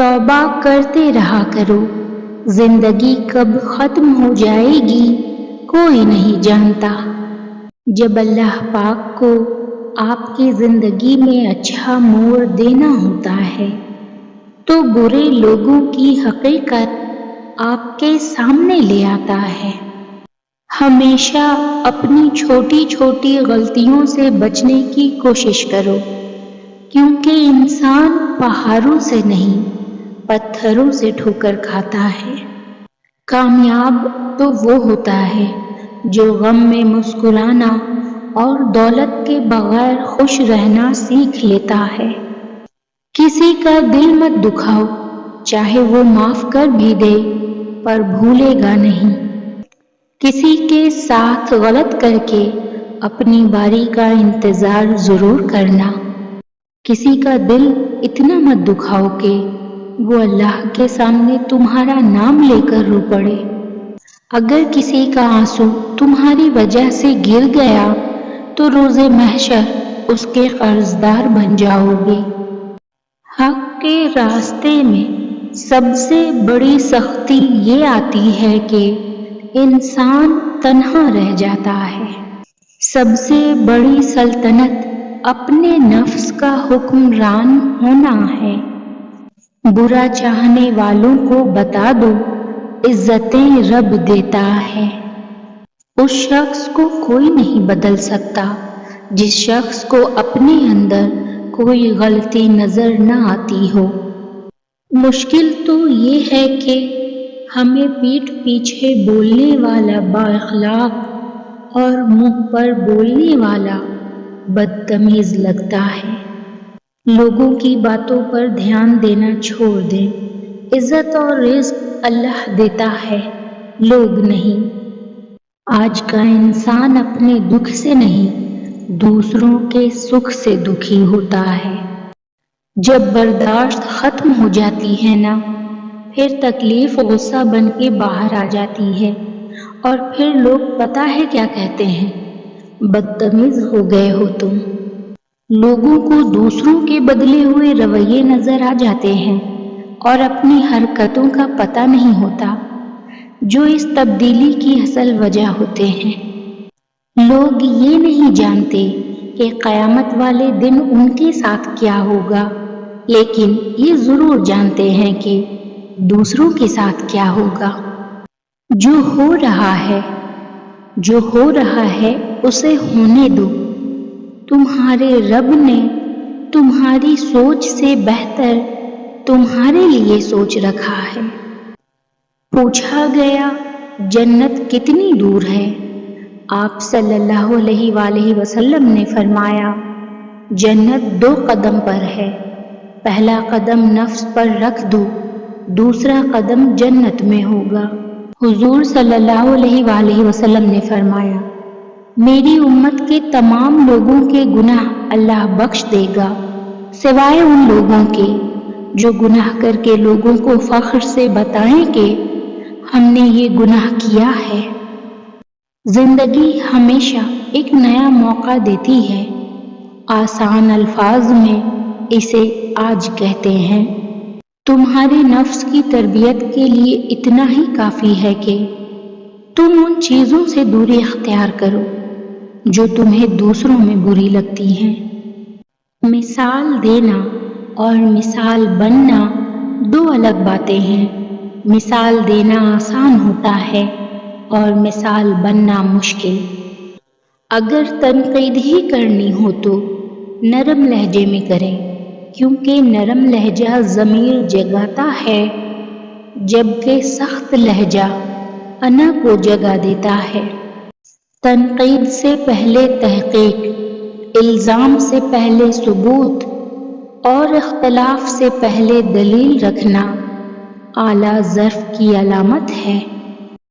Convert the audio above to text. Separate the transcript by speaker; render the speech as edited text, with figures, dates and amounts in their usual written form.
Speaker 1: توبہ کرتے رہا کرو، زندگی کب ختم ہو جائے گی کوئی نہیں جانتا۔ جب اللہ پاک کو آپ کی زندگی میں اچھا موڑ دینا ہوتا ہے تو برے لوگوں کی حقیقت آپ کے سامنے لے آتا ہے۔ ہمیشہ اپنی چھوٹی چھوٹی غلطیوں سے بچنے کی کوشش کرو، کیونکہ انسان پہاڑوں سے نہیں پتھروں سے ٹھوکر کھاتا ہے۔ کامیاب تو وہ ہوتا ہے جو غم میں مسکرانا اور دولت کے بغیر خوش رہنا سیکھ لیتا ہے۔ کسی کا دل مت دکھاؤ، چاہے وہ معاف کر بھی دے پر بھولے گا نہیں۔ کسی کے ساتھ غلط کر کے اپنی باری کا انتظار ضرور کرنا۔ کسی کا دل اتنا مت دکھاؤ کہ وہ اللہ کے سامنے تمہارا نام لے کر رو پڑے۔ اگر کسی کا آنسو تمہاری وجہ سے گر گیا تو روز محشر اس کے قرضدار بن جاؤ گے۔ حق کے راستے میں سب سے بڑی سختی یہ آتی ہے کہ انسان تنہا رہ جاتا ہے۔ سب سے بڑی سلطنت اپنے نفس کا حکمران ہونا ہے۔ برا چاہنے والوں کو بتا دو، عزتیں رب دیتا ہے۔ اس شخص کو کوئی نہیں بدل سکتا جس شخص کو اپنے اندر کوئی غلطی نظر نہ آتی ہو۔ مشکل تو یہ ہے کہ ہمیں پیٹھ پیچھے بولنے والا با اخلاق اور منہ پر بولنے والا بدتمیز لگتا ہے۔ لوگوں کی باتوں پر دھیان دینا چھوڑ دیں۔ عزت اور رزق اللہ دیتا ہے، لوگ نہیں۔ آج کا انسان اپنے دکھ سے نہیں، دوسروں کے سکھ سے دکھی ہوتا ہے۔ جب برداشت ختم ہو جاتی ہے نا، پھر تکلیف غصہ بن کے باہر آ جاتی ہے، اور پھر لوگ پتہ ہے کیا کہتے ہیں؟ بدتمیز ہو گئے ہو تم۔ لوگوں کو دوسروں کے بدلے ہوئے رویے نظر آ جاتے ہیں اور اپنی حرکتوں کا پتہ نہیں ہوتا جو اس تبدیلی کی اصل وجہ ہوتے ہیں۔ لوگ یہ نہیں جانتے کہ قیامت والے دن ان کے ساتھ کیا ہوگا، لیکن یہ ضرور جانتے ہیں کہ دوسروں کے ساتھ کیا ہوگا۔ جو ہو رہا ہے اسے ہونے دو۔ تمہارے رب نے تمہاری سوچ سے بہتر تمہارے لیے سوچ رکھا ہے۔ پوچھا گیا جنت کتنی دور ہے؟ آپ صلی اللہ علیہ وآلہ وسلم نے فرمایا جنت 2 قدم پر ہے، پہلا قدم نفس پر رکھ دو، دوسرا قدم جنت میں ہوگا۔ حضور صلی اللہ علیہ وآلہ وسلم نے فرمایا میری امت کے تمام لوگوں کے گناہ اللہ بخش دے گا سوائے ان لوگوں کے جو گناہ کر کے لوگوں کو فخر سے بتائیں کہ ہم نے یہ گناہ کیا ہے۔ زندگی ہمیشہ ایک نیا موقع دیتی ہے۔ آسان الفاظ میں اسے آج کہتے ہیں۔ تمہارے نفس کی تربیت کے لیے اتنا ہی کافی ہے کہ تم ان چیزوں سے دوری اختیار کرو جو تمہیں دوسروں میں بری لگتی ہیں۔ مثال دینا اور مثال بننا 2 الگ باتیں ہیں۔ مثال دینا آسان ہوتا ہے اور مثال بننا مشکل۔ اگر تنقید ہی کرنی ہو تو نرم لہجے میں کریں، کیونکہ نرم لہجہ ضمیر جگاتا ہے، جبکہ سخت لہجہ انا کو جگا دیتا ہے۔ تنقید سے پہلے تحقیق، الزام سے پہلے ثبوت اور اختلاف سے پہلے دلیل رکھنا اعلیٰ ظرف کی علامت ہے۔